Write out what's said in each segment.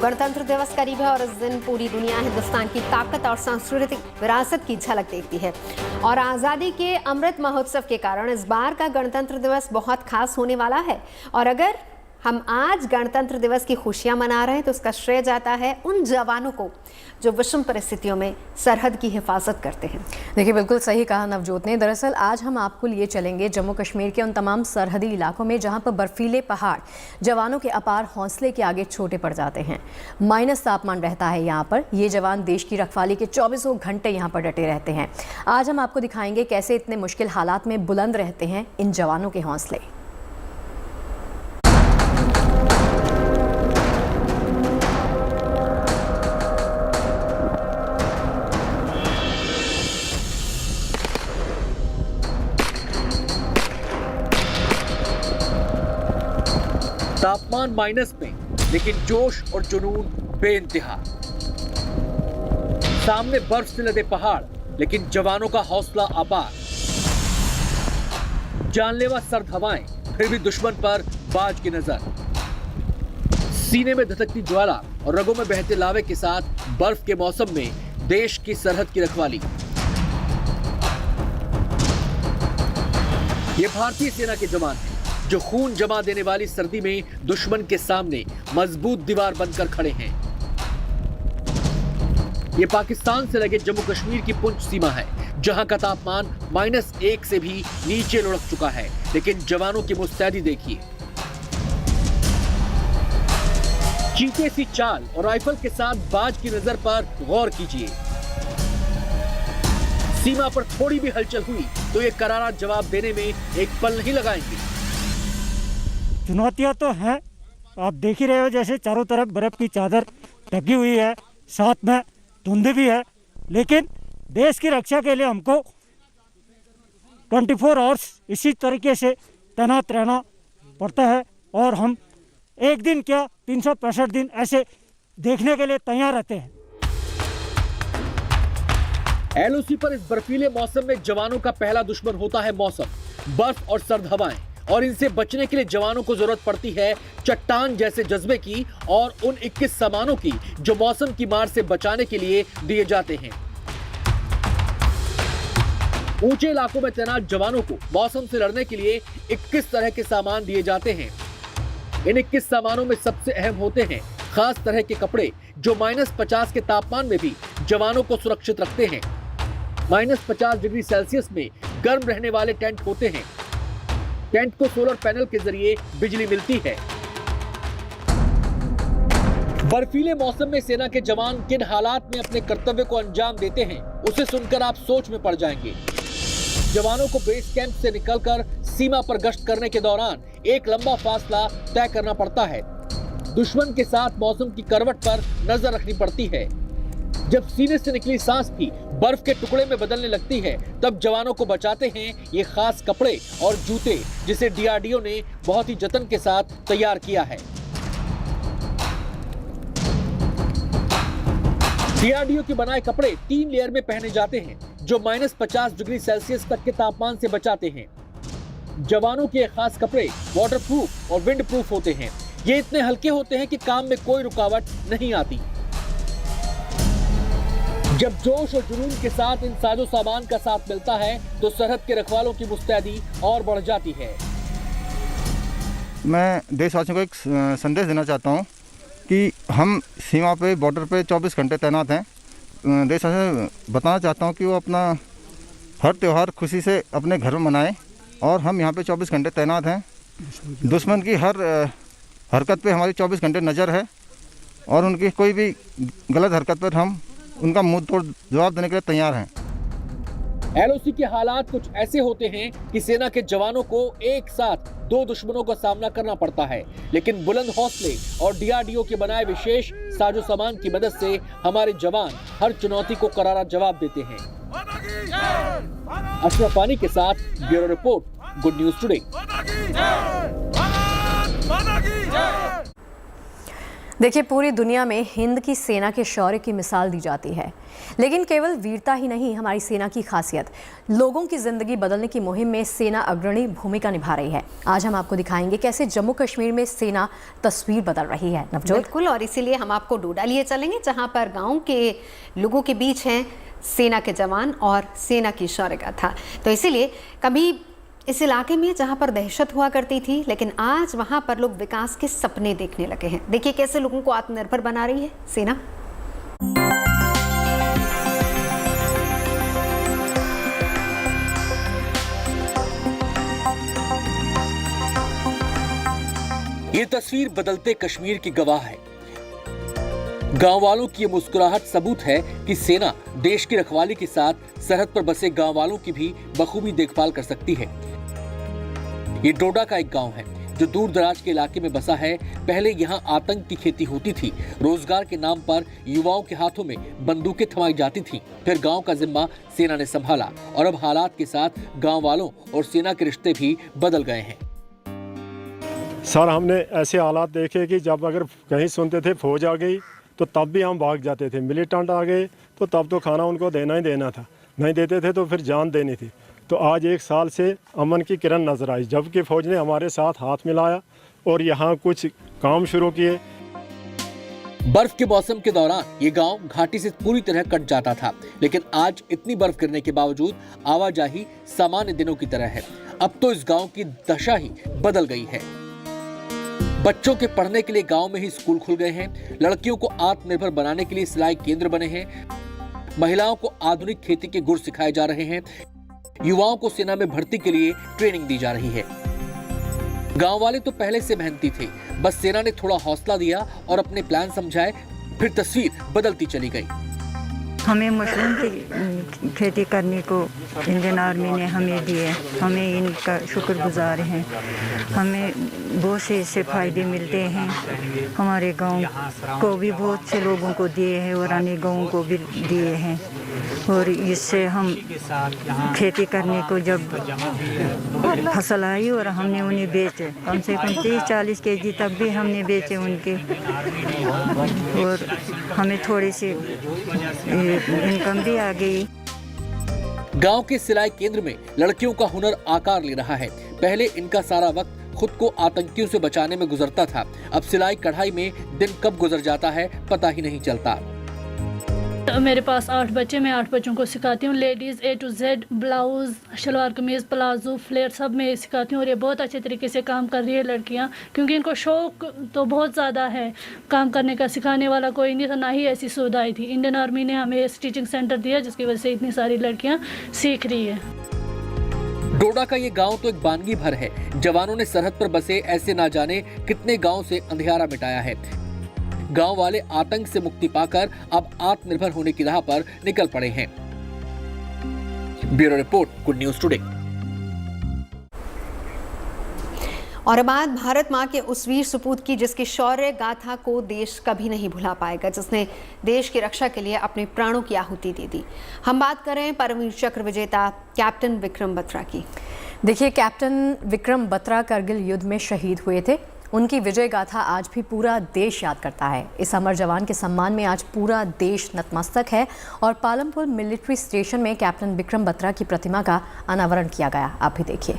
गणतंत्र दिवस करीब है और इस दिन पूरी दुनिया हिंदुस्तान की ताकत और सांस्कृतिक विरासत की झलक देखती है। और आज़ादी के अमृत महोत्सव के कारण इस बार का गणतंत्र दिवस बहुत खास होने वाला है। और अगर हम आज गणतंत्र दिवस की खुशियां मना रहे हैं तो उसका श्रेय जाता है उन जवानों को जो विषम परिस्थितियों में सरहद की हिफाजत करते हैं। देखिए, बिल्कुल सही कहा नवजोत ने। दरअसल आज हम आपको लिए चलेंगे जम्मू कश्मीर के उन तमाम सरहदी इलाकों में जहां पर बर्फीले पहाड़ जवानों के अपार हौसले के आगे छोटे पड़ जाते हैं। माइनस तापमान रहता है यहाँ पर। ये जवान देश की रखवाली के 24 घंटे यहाँ पर डटे रहते हैं। आज हम आपको दिखाएंगे कैसे इतने मुश्किल हालात में बुलंद रहते हैं इन जवानों के हौसले। तापमान माइनस में, लेकिन जोश और जुनून बेइंतहा। सामने बर्फ से लदे पहाड़, लेकिन जवानों का हौसला अपार। जानलेवा सर्द हवाएं, फिर भी दुश्मन पर बाज की नजर। सीने में धधकती ज्वाला और रगों में बहते लावे के साथ बर्फ के मौसम में देश की सरहद की रखवाली। ये भारतीय सेना के जवान हैं जो खून जमा देने वाली सर्दी में दुश्मन के सामने मजबूत दीवार बनकर खड़े हैं। ये पाकिस्तान से लगे जम्मू कश्मीर की पुंछ सीमा है, जहां का तापमान -1 से भी नीचे लुढ़क चुका है। लेकिन जवानों की मुस्तैदी देखिए। चीते सी चाल और राइफल के साथ बाज की नजर पर गौर कीजिए। सीमा पर थोड़ी भी हलचल हुई तो ये करारा जवाब देने में एक पल नहीं लगाएंगे। चुनौतियां तो हैं, आप देख ही रहे हो, जैसे चारों तरफ बर्फ की चादर ढकी हुई है, साथ में धुंध भी है। लेकिन देश की रक्षा के लिए हमको 24 आवर्स इसी तरीके से तैनात रहना पड़ता है। और हम एक दिन क्या 365 दिन ऐसे देखने के लिए तैयार रहते हैं। एलओसी पर इस बर्फीले मौसम में जवानों का पहला दुश्मन होता है मौसम, बर्फ और सर्द हवाएं। और इनसे बचने के लिए जवानों को जरूरत पड़ती है चट्टान जैसे जज्बे की और उन 21 सामानों की जो मौसम की मार से बचाने के लिए दिए जाते हैं। ऊंचे इलाकों में तैनात जवानों को मौसम से लड़ने के लिए 21 तरह के सामान दिए जाते हैं। इन 21 सामानों में सबसे अहम होते हैं खास तरह के कपड़े जो -50 के तापमान में भी जवानों को सुरक्षित रखते हैं। -50 डिग्री सेल्सियस में गर्म रहने वाले टेंट होते हैं। टेंट को सोलर पैनल के जरिए बिजली मिलती है। बर्फीले मौसम में सेना के जवान किन हालात में अपने कर्तव्य को अंजाम देते हैं, उसे सुनकर आप सोच में पड़ जाएंगे। जवानों को बेस कैंप से निकलकर सीमा पर गश्त करने के दौरान एक लंबा फासला तय करना पड़ता है। दुश्मन के साथ मौसम की करवट पर नजर रखनी पड़ती है। जब सीने से निकली सांस भी बर्फ के टुकड़े में बदलने लगती है, तब जवानों को बचाते हैं ये खास कपड़े और जूते, जिसे डीआरडीओ ने बहुत ही जतन के साथ तैयार किया है। डीआरडीओ के बनाए कपड़े 3 लेयर में पहने जाते हैं जो -50 डिग्री सेल्सियस तक के तापमान से बचाते हैं। जवानों के खास कपड़े वाटरप्रूफ और विंड प्रूफ होते हैं। ये इतने हल्के होते हैं कि काम में कोई रुकावट नहीं आती। जब जोश और जुनून के साथ इन साजो सामान का साथ मिलता है तो सरहद के रखवालों की मुस्तैदी और बढ़ जाती है। मैं देशवासियों को एक संदेश देना चाहता हूं कि हम सीमा पे बॉर्डर पे 24 घंटे तैनात हैं। देशवासियों को बताना चाहता हूं कि वो अपना हर त्यौहार खुशी से अपने घर में मनाएं। और हम यहाँ पे 24 घंटे तैनात हैं। दुश्मन की हर हरकत पे हमारी 24 घंटे नज़र है और उनकी कोई भी गलत हरकत पर हम उनका मुंह तोड़ जवाब देने के लिए तैयार हैं। एलओसी के हालात कुछ ऐसे होते हैं कि सेना के जवानों को एक साथ 2 दुश्मनों का सामना करना पड़ता है। लेकिन बुलंद हौसले और डीआरडीओ के बनाए विशेष साजो सामान की मदद से हमारे जवान हर चुनौती को करारा जवाब देते हैं। अशरफ वानी के साथ bureau report, good news today. देखिए, पूरी दुनिया में हिंद की सेना के शौर्य की मिसाल दी जाती है, लेकिन केवल वीरता ही नहीं, हमारी सेना की खासियत लोगों की ज़िंदगी बदलने की मुहिम में सेना अग्रणी भूमिका निभा रही है। आज हम आपको दिखाएंगे कैसे जम्मू कश्मीर में सेना तस्वीर बदल रही है। नवजोत, बिल्कुल, और इसीलिए हम आपको डोडा लिए चलेंगे जहां पर गाँव के लोगों के बीच हैं सेना के जवान और सेना की शौर्य गाथा। तो इसीलिए कभी इस इलाके में जहां पर दहशत हुआ करती थी, लेकिन आज वहां पर लोग विकास के सपने देखने लगे हैं। देखिए कैसे लोगों को आत्मनिर्भर बना रही है सेना। ये तस्वीर बदलते कश्मीर की गवाह है। गांव वालों की ये मुस्कुराहट सबूत है कि सेना देश की रखवाली के साथ सरहद पर बसे गांव वालों की भी बखूबी देखभाल कर सकती है। ये डोडा का एक गांव है जो दूर दराज के इलाके में बसा है। पहले यहाँ आतंक की खेती होती थी। रोजगार के नाम पर युवाओं के हाथों में बंदूकें थमाई जाती थीं। फिर गांव का जिम्मा सेना ने संभाला और अब हालात के साथ गांव वालों और सेना के रिश्ते भी बदल गए हैं। सर, हमने ऐसे हालात देखे कि जब अगर कहीं सुनते थे फौज आ गई तो तब भी हम भाग जाते थे। मिलिटेंट आ गए तो तब तो खाना उनको देना ही देना था, नहीं देते थे तो फिर जान देनी थी। तो आज 1 साल से अमन की किरण नजर आई, जबकि फौज ने हमारे साथ हाथ मिलाया और यहाँ कुछ काम शुरू किए। बर्फ के मौसम के दौरान ये गांव घाटी से पूरी तरह कट जाता था, लेकिन आज इतनी बर्फ गिरने के बावजूद आवाजाही सामान्य दिनों की तरह है। अब तो इस गांव की दशा ही बदल गई है। बच्चों के पढ़ने के लिए गांव में ही स्कूल खुल गए हैं। लड़कियों को आत्मनिर्भर बनाने के लिए सिलाई केंद्र बने हैं। महिलाओं को आधुनिक खेती के गुर सिखाए जा रहे हैं। युवाओं को सेना में भर्ती के लिए ट्रेनिंग दी जा रही है। गांव वाले तो पहले से मेहनती थे, बस सेना ने थोड़ा हौसला दिया और अपने प्लान समझाए, फिर तस्वीर बदलती चली गई। हमें मशरूम की खेती करने को इंडियन आर्मी ने हमें दिए, हमें इनका शुक्रगुजार हैं। हमें बहुत से इससे फ़ायदे मिलते हैं। हमारे गांव को भी बहुत से लोगों को दिए हैं और अन्य गाँवों को भी दिए हैं। और इससे हम खेती करने को जब फसल आई और हमने उन्हें बेचे, कम से कम 30-40 केजी तक भी हमने बेचे उनके, और हमें थोड़ी सी इनकम भी आ गई। गांव के सिलाई केंद्र में लड़कियों का हुनर आकार ले रहा है। पहले इनका सारा वक्त खुद को आतंकियों से बचाने में गुजरता था। अब सिलाई कढ़ाई में दिन कब गुजर जाता है पता ही नहीं चलता। मेरे पास 8 बच्चे, मैं 8 बच्चों को सिखाती हूँ। Ladies A to Z, blouse, salwar kameez, palazzo, flare सब मैं सिखाती हूँ और ये बहुत अच्छे तरीके से काम कर रही है लड़कियाँ, क्योंकि इनको शौक़ तो बहुत ज़्यादा है काम करने का। सिखाने वाला कोई नहीं था, ना ही ऐसी सुविधाएं थी। इंडियन आर्मी ने हमें स्टिचिंग सेंटर दिया जिसकी वजह से इतनी सारी लड़कियाँ सीख रही है। डोडा का ये गांव तो एक बानगी भर है। जवानों ने सरहद पर बसे ऐसे ना जाने कितने गाँव से अंधियारा मिटाया है। गांव वाले आतंक से मुक्ति पाकर अब आत्मनिर्भर होने की राह पर निकल पड़े हैं। Bureau report, good news today. और बात भारत माँ के उस वीर सपूत की जिसकी शौर्य गाथा को देश कभी नहीं भुला पाएगा, जिसने देश की रक्षा के लिए अपने प्राणों की आहुति दे दी। हम बात कर रहे हैं परमवीर चक्र विजेता कैप्टन विक्रम बत्रा की। देखिए, कैप्टन विक्रम बत्रा करगिल युद्ध में शहीद हुए थे। उनकी विजय गाथा आज भी पूरा देश याद करता है। इस अमर जवान के सम्मान में आज पूरा देश नतमस्तक है और पालमपुर मिलिट्री स्टेशन में कैप्टन विक्रम बत्रा की प्रतिमा का अनावरण किया गया। आप भी देखिए।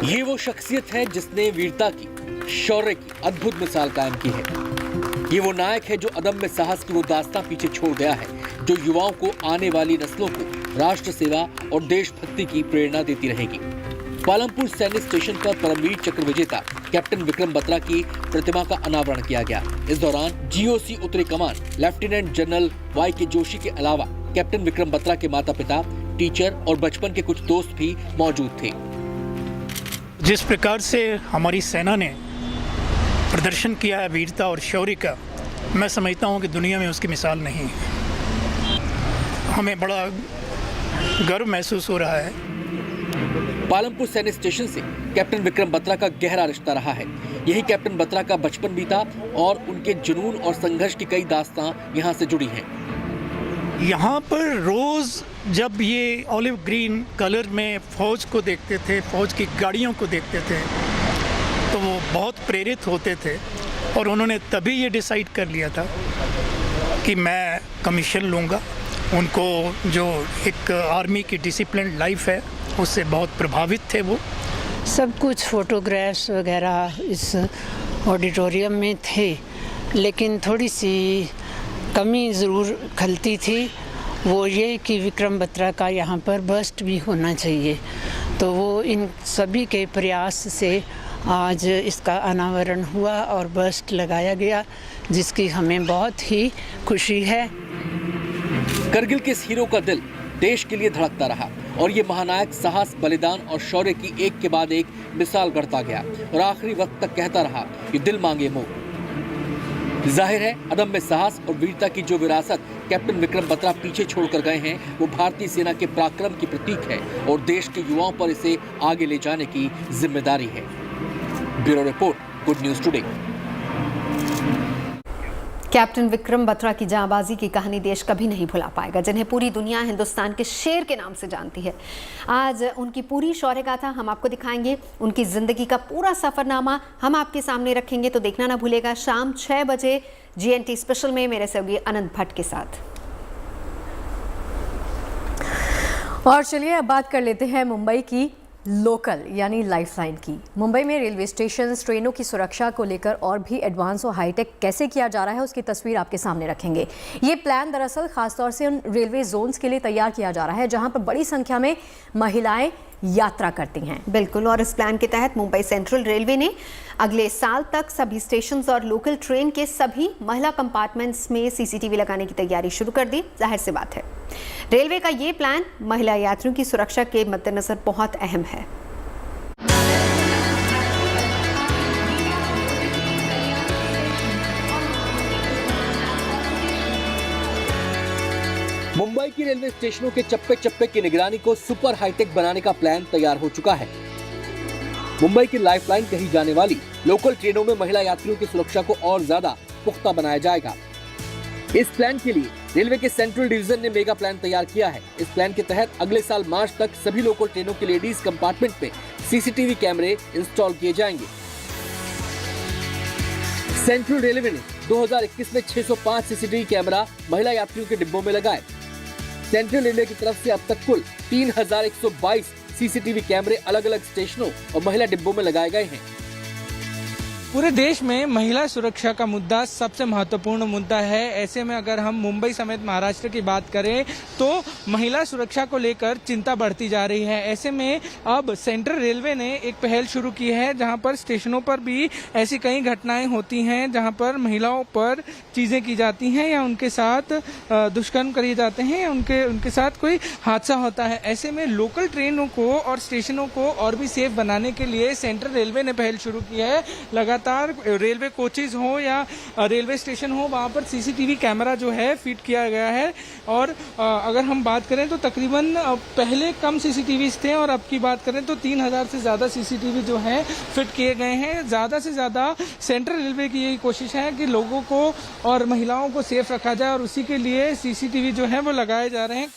ये वो शख्सियत है जिसने वीरता की, शौर्य की अद्भुत मिसाल कायम की है। ये वो नायक है जो अदम्य साहस की वो दास्तां पीछे छोड़ गया है, जो युवाओं को, आने वाली नस्लों को राष्ट्र सेवा और देशभक्ति की प्रेरणा देती रहेगी। पालमपुर सैन्य स्टेशन पर परमवीर चक्र विजेता कैप्टन विक्रम बत्रा की प्रतिमा का अनावरण किया गया। इस दौरान जीओसी उत्तरी कमान लेफ्टिनेंट जनरल YK जोशी के अलावा कैप्टन विक्रम बत्रा के माता पिता, टीचर और बचपन के कुछ दोस्त भी मौजूद थे। जिस प्रकार से हमारी सेना ने प्रदर्शन किया है वीरता और शौर्य का, मैं समझता हूँ कि दुनिया में उसकी मिसाल नहीं है। हमें बड़ा गर्व महसूस हो रहा है। पालमपुर सैन्य स्टेशन से कैप्टन विक्रम बत्रा का गहरा रिश्ता रहा है। यही कैप्टन बत्रा का बचपन बीता और उनके जुनून और संघर्ष की कई दास्तां यहाँ से जुड़ी हैं। यहाँ पर रोज़ जब ये ऑलिव ग्रीन कलर में फौज को देखते थे, फौज की गाड़ियों को देखते थे, तो वो बहुत प्रेरित होते थे और उन्होंने तभी ये डिसाइड कर लिया था कि मैं कमीशन लूँगा। उनको जो एक आर्मी की डिसिप्लिन लाइफ है उससे बहुत प्रभावित थे वो। सब कुछ फोटोग्राफ्स वगैरह इस ऑडिटोरियम में थे, लेकिन थोड़ी सी कमी ज़रूर खलती थी, वो ये कि विक्रम बत्रा का यहाँ पर बस्ट भी होना चाहिए। तो वो इन सभी के प्रयास से आज इसका अनावरण हुआ और बस्ट लगाया गया, जिसकी हमें बहुत ही खुशी है। करगिल के इस हीरो का दिल देश के लिए धड़कता रहा और ये महानायक साहस, बलिदान और शौर्य की एक के बाद एक मिसाल गढ़ता गया और आखिरी वक्त तक कहता रहा कि दिल मांगे मोह। जाहिर है अदम्य साहस और वीरता की जो विरासत कैप्टन विक्रम बत्रा पीछे छोड़कर गए हैं वो भारतीय सेना के पराक्रम की प्रतीक है और देश के युवाओं पर इसे आगे ले जाने की जिम्मेदारी है। Bureau report, good news today. Captain Vikram Batra की जांबाजी की कहानी देश कभी नहीं भुला पाएगा, जिन्हें पूरी दुनिया हिंदुस्तान के शेर के नाम से जानती है। आज उनकी पूरी शौर्य गाथा हम आपको दिखाएंगे, उनकी जिंदगी का पूरा सफरनामा हम आपके सामने रखेंगे। तो देखना ना भूलेगा शाम 6 बजे GNT स्पेशल में मेरे सहयोगी अनंत भट्ट के साथ। और चलिए अब बात कर लेते हैं मुंबई की लोकल यानी लाइफलाइन की। मुंबई में रेलवे स्टेशन ट्रेनों की सुरक्षा को लेकर और भी एडवांस और हाईटेक कैसे किया जा रहा है उसकी तस्वीर आपके सामने रखेंगे। ये प्लान दरअसल खासतौर से उन रेलवे जोन्स के लिए तैयार किया जा रहा है जहां पर बड़ी संख्या में महिलाएं यात्रा करती हैं। बिल्कुल, और इस प्लान के तहत मुंबई सेंट्रल रेलवे ने अगले साल तक सभी स्टेशंस और लोकल ट्रेन के सभी महिला कंपार्टमेंट्स में CCTV लगाने की तैयारी शुरू कर दी। जाहिर सी बात है रेलवे का ये प्लान महिला यात्रियों की सुरक्षा के मद्देनजर बहुत अहम है। मुंबई की रेलवे स्टेशनों के चप्पे चप्पे की निगरानी को सुपर हाईटेक बनाने का प्लान तैयार हो चुका है। मुंबई की लाइफलाइन कही जाने वाली लोकल ट्रेनों में महिला यात्रियों की सुरक्षा को और ज्यादा पुख्ता बनाया जाएगा। इस प्लान के लिए रेलवे के सेंट्रल डिवीजन ने मेगा प्लान तैयार किया है। इस प्लान के तहत अगले साल मार्च तक सभी लोकल ट्रेनों के लेडीज कंपार्टमेंट में CCTV कैमरे इंस्टॉल किए जाएंगे। सेंट्रल रेलवे ने 2021 में 605 CCTV कैमरा महिला यात्रियों के डिब्बों में लगाए। सेंट्रल रेलवे की तरफ से अब तक कुल 3122 CCTV कैमरे अलग अलग स्टेशनों और महिला डिब्बों में लगाए गए हैं। पूरे देश में महिला सुरक्षा का मुद्दा सबसे महत्वपूर्ण मुद्दा है। ऐसे में अगर हम मुंबई समेत महाराष्ट्र की बात करें तो महिला सुरक्षा को लेकर चिंता बढ़ती जा रही है। ऐसे में अब सेंट्रल रेलवे ने एक पहल शुरू की है जहां पर स्टेशनों पर भी ऐसी कई घटनाएं होती हैं जहां पर महिलाओं पर चीजें की जाती हैं या उनके साथ दुष्कर्म किए जाते हैं या उनके साथ कोई हादसा होता है। ऐसे में लोकल ट्रेनों को और स्टेशनों को और भी सेफ बनाने के लिए सेंट्रल रेलवे ने पहल शुरू की है। लगातार रेलवे कोचेज हो या रेलवे स्टेशन हो वहां पर CCTV कैमरा जो है फिट किया गया है। और अगर हम बात करें तो तकरीबन पहले कम CCTVs थे और अब की बात करें तो 3000 से ज्यादा CCTV जो है फिट किए गए हैं। ज्यादा से ज्यादा सेंट्रल रेलवे की यही कोशिश है कि लोगों को और महिलाओं को सेफ रखा जाए और उसी के लिए CCTV जो है वो लगाए जा रहे हैं।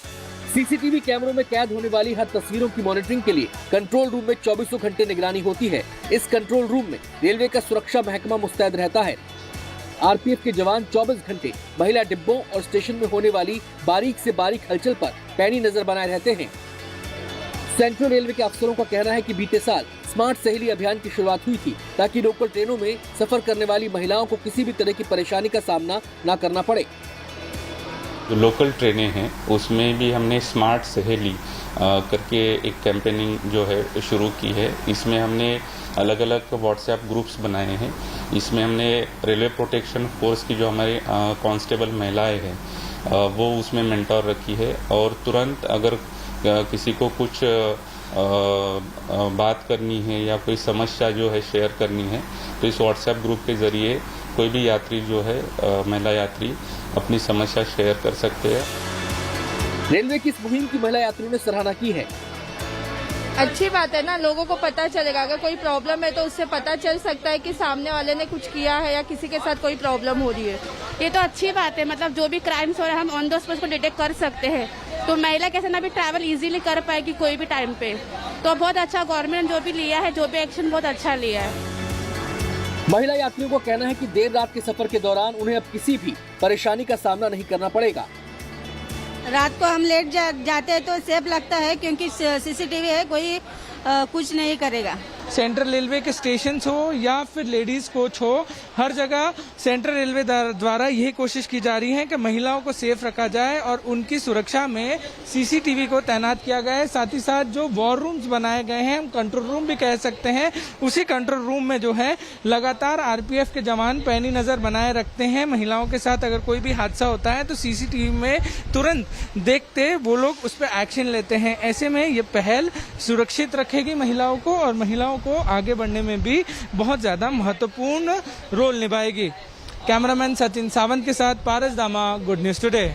CCTV कैमरों में कैद होने वाली हर तस्वीरों की मॉनिटरिंग के लिए कंट्रोल रूम में 24 घंटे निगरानी होती है। इस कंट्रोल रूम में रेलवे का सुरक्षा महकमा मुस्तैद रहता है। RPF के जवान 24 घंटे महिला डिब्बों और स्टेशन में होने वाली बारीक से बारीक हलचल पर पैनी नजर बनाए रहते हैं। सेंट्रल रेलवे के अफसरों का कहना है कि बीते साल स्मार्ट सहेली अभियान की शुरुआत हुई थी ताकि लोकल ट्रेनों में सफर करने वाली महिलाओं को किसी भी तरह की परेशानी का सामना न करना पड़े। जो लोकल ट्रेनें हैं उसमें भी हमने स्मार्ट सहेली करके एक कैंपेनिंग जो है शुरू की है। इसमें हमने अलग अलग व्हाट्सएप ग्रुप्स बनाए हैं। इसमें हमने रेलवे प्रोटेक्शन फोर्स की जो हमारे कांस्टेबल महिलाएं हैं वो उसमें मेंटोर रखी है और तुरंत अगर किसी को कुछ बात करनी है या कोई समस्या जो है शेयर करनी है तो इस व्हाट्सएप ग्रुप के ज़रिए कोई भी यात्री जो है महिला यात्री अपनी समस्या शेयर कर सकते हैं। रेलवे की इस मुहिम की महिला यात्रियों ने सराहना की है। अच्छी बात है ना, लोगों को पता चलेगा। अगर कोई प्रॉब्लम है तो उससे पता चल सकता है कि सामने वाले ने कुछ किया है या किसी के साथ कोई प्रॉब्लम हो रही है। ये तो अच्छी बात है, मतलब जो भी क्राइम्स हो रहे हैं हम ऑन द स्पॉट को डिटेक्ट कर सकते हैं। तो महिला कैसे ना भी ट्रैवल इजीली कर पाएगी कोई भी टाइम पे। तो बहुत अच्छा गवर्नमेंट जो भी लिया है, जो भी एक्शन बहुत अच्छा लिया है। महिला यात्रियों को कहना है कि देर रात के सफर के दौरान उन्हें अब किसी भी परेशानी का सामना नहीं करना पड़ेगा। रात को हम लेट जाते हैं तो सेफ लगता है क्योंकि सीसीटीवी है, कोई कुछ नहीं करेगा। सेंट्रल रेलवे के स्टेशन हो या फिर लेडीज कोच हो, हर जगह सेंट्रल रेलवे द्वारा यही कोशिश की जा रही है कि महिलाओं को सेफ रखा जाए और उनकी सुरक्षा में सीसीटीवी को तैनात किया गया है। साथ ही साथ जो वॉर रूम्स बनाए गए हैं, हम कंट्रोल रूम भी कह सकते हैं, उसी कंट्रोल रूम में जो है लगातार आरपीएफ के जवान पैनी नजर बनाए रखते हैं। महिलाओं के साथ अगर कोई भी हादसा होता है तो सीसीटीवी में तुरंत देखते वो लोग उस पर एक्शन लेते हैं। ऐसे में ये पहल सुरक्षित रखेगी महिलाओं को और महिलाओं को आगे बढ़ने में भी बहुत ज्यादा महत्वपूर्ण रोल निभाएगी। कैमरामैन सचिन सावंत के साथ पारस दामा, गुड न्यूज टुडे।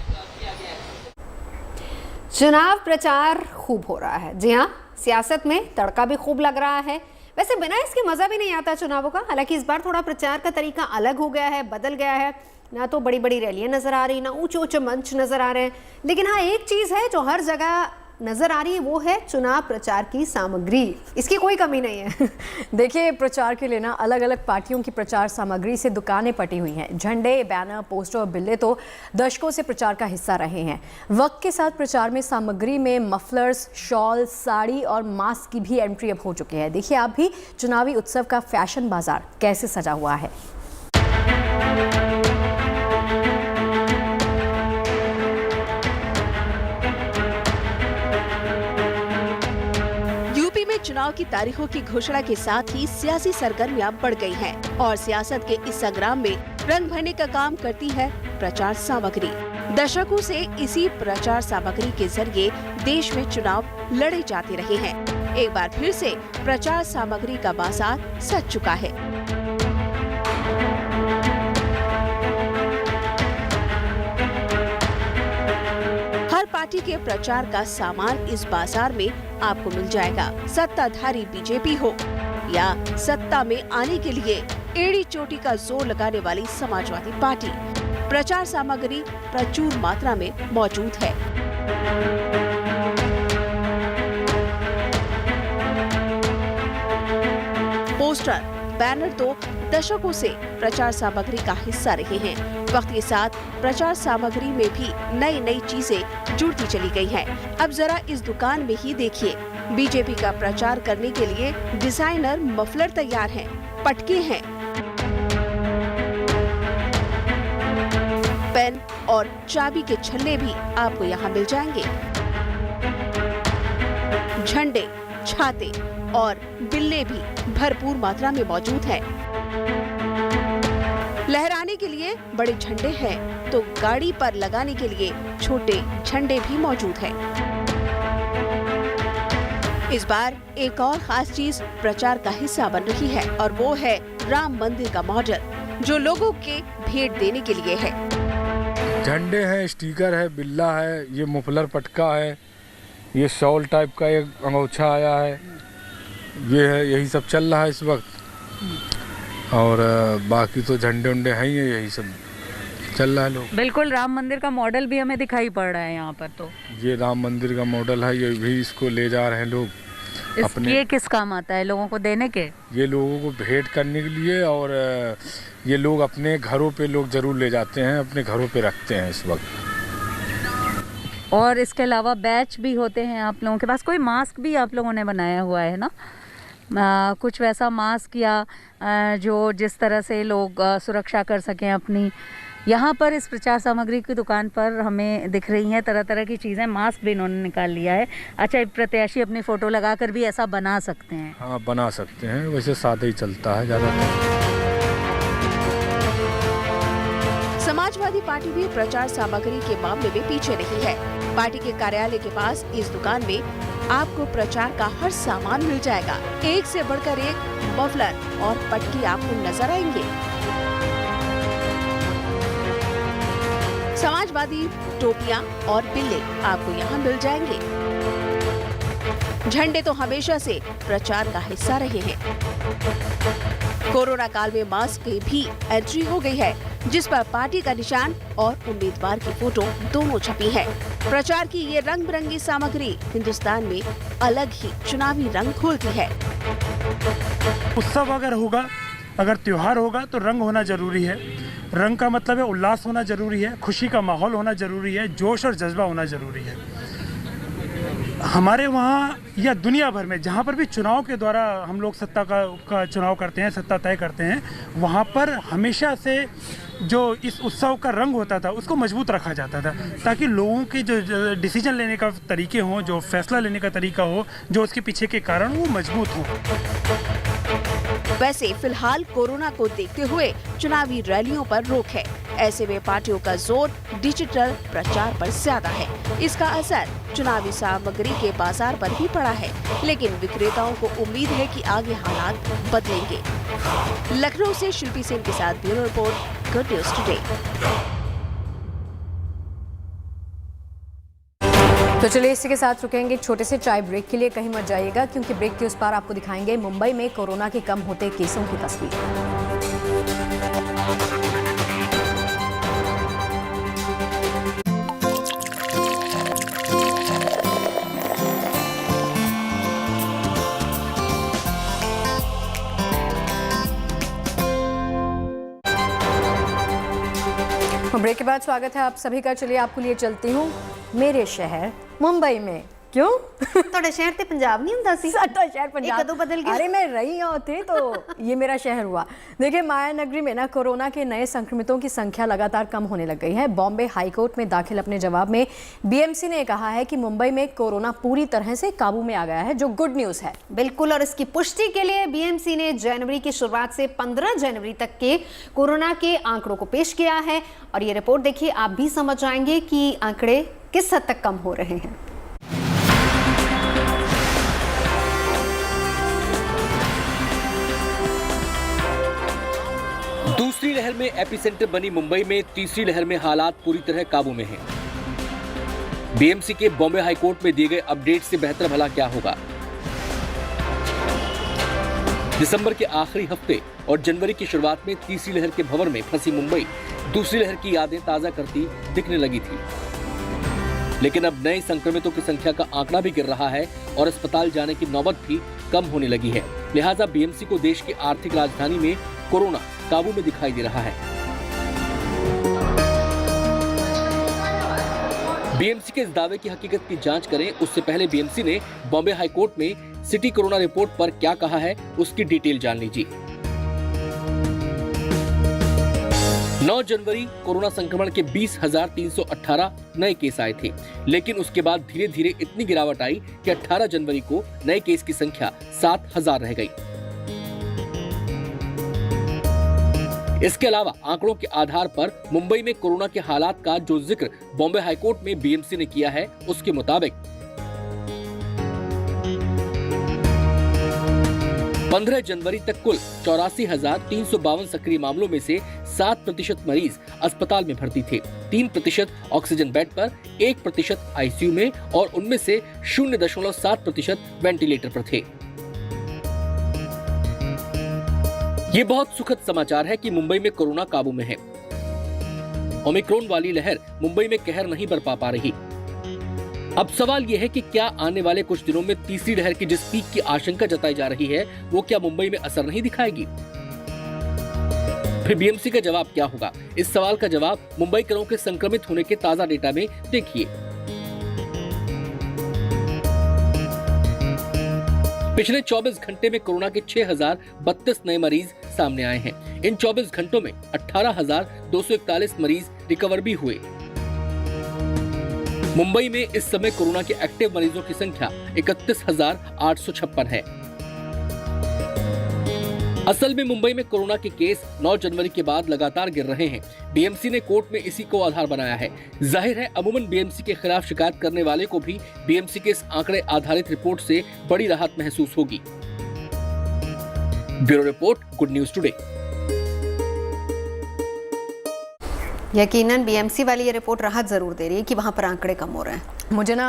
चुनाव प्रचार खूब हो रहा है। जी हाँ, सियासत में तड़का भी खूब लग रहा है। वैसे बिना इसके मजा भी नहीं आता चुनावों का। हालांकि इस बार थोड़ा प्रचार का तरीका अलग हो गया है, बदल गया है। ना तो बड़ी बड़ी रैलियां नजर आ रही, ना ऊंचे ऊंचे मंच नजर आ रहे हैं। लेकिन हाँ, एक चीज है जो हर जगह नजर आ रही है, वो है चुनाव प्रचार की सामग्री। इसकी कोई कमी नहीं है। देखिए, प्रचार के लिए ना अलग अलग पार्टियों की प्रचार सामग्री से दुकानें पटी हुई हैं। झंडे, बैनर, पोस्टर और बिल्ले तो दशकों से प्रचार का हिस्सा रहे हैं। वक्त के साथ प्रचार में सामग्री में मफलर्स, शॉल, साड़ी और मास्क की भी एंट्री अब हो चुकी है। देखिए आप भी चुनावी उत्सव का फैशन बाजार कैसे सजा हुआ है। चुनाव की तारीखों की घोषणा के साथ ही सियासी सरगर्मियां बढ़ गई हैं और सियासत के इस संग्राम में रंग भरने का काम करती है प्रचार सामग्री। दशकों से इसी प्रचार सामग्री के जरिए देश में चुनाव लड़े जाते रहे हैं। एक बार फिर से प्रचार सामग्री का बाजार सज चुका है। हर पार्टी के प्रचार का सामान इस बाजार में आपको मिल जाएगा। सत्ताधारी बीजेपी हो या सत्ता में आने के लिए एड़ी चोटी का जोर लगाने वाली समाजवादी पार्टी, प्रचार सामग्री प्रचुर मात्रा में मौजूद है। पोस्टर, बैनर तो दशकों से प्रचार सामग्री का हिस्सा रहे हैं। वक्त के साथ प्रचार सामग्री में भी नई नई चीजें जुड़ती चली गई हैं। अब जरा इस दुकान में ही देखिए, बीजेपी का प्रचार करने के लिए डिजाइनर मफलर तैयार हैं, पटके हैं, पेन और चाबी के छल्ले भी आपको यहाँ मिल जाएंगे। झंडे, छाते और बिल्ले भी भरपूर मात्रा में मौजूद हैं। लहराने के लिए बड़े झंडे हैं तो गाड़ी पर लगाने के लिए छोटे झंडे भी मौजूद हैं। इस बार एक और खास चीज प्रचार का हिस्सा बन रही है और वो है राम मंदिर का मॉडल, जो लोगों के भेंट देने के लिए है। झंडे हैं, स्टिकर है, बिल्ला है, ये मुफलर पटका है, ये शॉल टाइप का एक अंगोछा आया है, ये है, यही सब चल रहा है इस वक्त। और बाकी तो झंडे उंडे हैं, यही सब चल रहा है लोग। बिल्कुल, राम मंदिर का मॉडल भी हमें दिखाई पड़ रहा है यहाँ पर। तो ये राम मंदिर का मॉडल है, ये भी इसको ले जा रहे हैं लोग अपने। ये किस काम आता है? लोगों को देने के? ये लोगों को भेंट करने के लिए, और ये लोग अपने घरों पे लोग जरूर ले जाते हैं, अपने घरों पे रखते हैं इस वक्त। और इसके अलावा बैच भी होते हैं आप लोगों के पास। कोई मास्क भी आप लोगों ने बनाया हुआ है ना? कुछ वैसा मास्क या जो जिस तरह से लोग सुरक्षा कर सकें अपनी। यहाँ पर इस प्रचार सामग्री की दुकान पर हमें दिख रही हैं तरह तरह की चीज़ें। मास्क भी इन्होंने निकाल लिया है। अच्छा, प्रत्याशी अपनी फ़ोटो लगाकर भी ऐसा बना सकते हैं? हाँ, बना सकते हैं। वैसे सादा ही चलता है ज़्यादातर। समाजवादी पार्टी भी प्रचार सामग्री के मामले में पीछे नहीं है। पार्टी के कार्यालय के पास इस दुकान में आपको प्रचार का हर सामान मिल जाएगा। एक से बढ़कर एक मफलर और पटके आपको नजर आएंगे। समाजवादी टोपियां और बिल्ले आपको यहाँ मिल जाएंगे। झंडे तो हमेशा से प्रचार का हिस्सा रहे हैं। कोरोना काल में मास्क की भी एंट्री हो गई है, जिस पर पार्टी का निशान और उम्मीदवार की फोटो दोनों छपी है। प्रचार की ये रंग बिरंगी सामग्री हिंदुस्तान में अलग ही चुनावी रंग खोलती है। उत्सव अगर होगा, अगर त्यौहार होगा तो रंग होना ज़रूरी है। रंग का मतलब है उल्लास होना ज़रूरी है, खुशी का माहौल होना ज़रूरी है, जोश और जज्बा होना ज़रूरी है। हमारे वहाँ या दुनिया भर में जहाँ पर भी चुनाव के द्वारा हम लोग सत्ता का चुनाव करते हैं, सत्ता तय करते हैं, वहाँ पर हमेशा से जो इस उत्सव का रंग होता था उसको मजबूत रखा जाता था, ताकि लोगों के जो डिसीजन लेने का तरीके हों, जो फैसला लेने का तरीका हो, जो उसके पीछे के कारण वो मजबूत हों। वैसे फिलहाल कोरोना को देखते हुए चुनावी रैलियों पर रोक है। ऐसे में पार्टियों का जोर डिजिटल प्रचार पर ज्यादा है। इसका असर चुनावी सामग्री के बाजार पर भी पड़ा है, लेकिन विक्रेताओं को उम्मीद है कि आगे हालात बदलेंगे। लखनऊ से शिल्पी सेन के साथ bureau report, good news today. तो चलिए इसी के साथ रुकेंगे छोटे से चाय ब्रेक के लिए, कहीं मत जाइएगा क्योंकि ब्रेक के उस पार आपको दिखाएंगे मुंबई में कोरोना के कम होते केसों की तस्वीर। ब्रेक के बाद स्वागत है आप सभी का। चलिए आपको लिए चलती हूँ मेरे शहर मुंबई में। क्यों ਤੁਹਾਡਾ ਸ਼ਹਿਰ ਤੇ ਪੰਜਾਬ नहीं ਹੁੰਦਾ सी? साਡਾ शहर पंजाब कदों बदल गया? अरे मैं रही हूँ थे तो ये मेरा शहर हुआ। देखिए माया नगरी में ना कोरोना के नए संक्रमितों की संख्या लगातार कम होने लग गई है। बॉम्बे हाईकोर्ट में दाखिल अपने जवाब में बीएमसी ने कहा है कि मुंबई में कोरोना पूरी तरह से काबू में आ गया है, जो गुड न्यूज़ है। बिल्कुल, और इसकी पुष्टि के लिए बीएमसी ने जनवरी की शुरुआत से 15 जनवरी तक के कोरोना के आंकड़ों को पेश किया है। और ये रिपोर्ट देखिए, आप भी समझ जाएंगे कि आंकड़े किस हद तक कम हो रहे हैं। दूसरी लहर में एपिसेंटर बनी मुंबई में तीसरी लहर में हालात पूरी तरह काबू में हैं। बीएमसी के बॉम्बे हाईकोर्ट में दिए गए अपडेट से बेहतर भला क्या होगा। दिसंबर के आखिरी हफ्ते और जनवरी की शुरुआत में तीसरी लहर के भंवर में फंसी मुंबई दूसरी लहर की यादें ताजा करती दिखने लगी थी। लेकिन अब नए संक्रमितों की संख्या का आंकड़ा भी गिर रहा है और अस्पताल जाने की नौबत भी कम होने लगी है। लिहाजा बीएमसी को देश की आर्थिक राजधानी में कोरोना काबू में दिखाई दे रहा है। बीएमसी के इस दावे की हकीकत की जांच करें उससे पहले बीएमसी ने बॉम्बे हाईकोर्ट में सिटी कोरोना रिपोर्ट पर क्या कहा है उसकी डिटेल जान लीजिए। 9 जनवरी कोरोना संक्रमण के 20,318 नए केस आए थे, लेकिन उसके बाद धीरे धीरे इतनी गिरावट आई कि 18 जनवरी को नए केस की संख्या 7,000 रह गई। इसके अलावा आंकड़ों के आधार पर मुंबई में कोरोना के हालात का जो जिक्र बॉम्बे हाईकोर्ट में बीएमसी ने किया है उसके मुताबिक 15 जनवरी तक कुल 84,352 सक्रिय मामलों में से 7% मरीज अस्पताल में भर्ती थे, 3% ऑक्सीजन बेड पर, 1% आईसीयू में और उनमें से 0.7% वेंटिलेटर पर थे। ये बहुत सुखद समाचार है कि मुंबई में कोरोना काबू में है। ओमिक्रॉन वाली लहर मुंबई में कहर नहीं बरपा पा रही। अब सवाल यह है कि क्या आने वाले कुछ दिनों में तीसरी लहर की जिस पीक की आशंका जताई जा रही है वो क्या मुंबई में असर नहीं दिखाएगी? फिर बीएमसी का जवाब क्या होगा? इस सवाल का जवाब मुंबईकरों के संक्रमित होने के ताजा डेटा में देखिए। पिछले 24 घंटे में कोरोना के 6,032 नए मरीज सामने आए हैं। इन 24 घंटों में 18,241 मरीज रिकवर भी हुए। मुंबई में इस समय कोरोना के एक्टिव मरीजों की संख्या 31,856 है। असल में मुंबई में कोरोना के केस 9 जनवरी के बाद लगातार गिर रहे हैं। बीएमसी ने कोर्ट में इसी को आधार बनाया है। जाहिर है अमूमन बीएमसी के खिलाफ शिकायत करने वाले को भी बीएमसी के इस आंकड़े आधारित रिपोर्ट से बड़ी राहत महसूस होगी। Bureau report, good news today. यकीनन बीएमसी वाली ये रिपोर्ट राहत जरूर दे रही है कि वहाँ पर आंकड़े कम हो रहे हैं। मुझे ना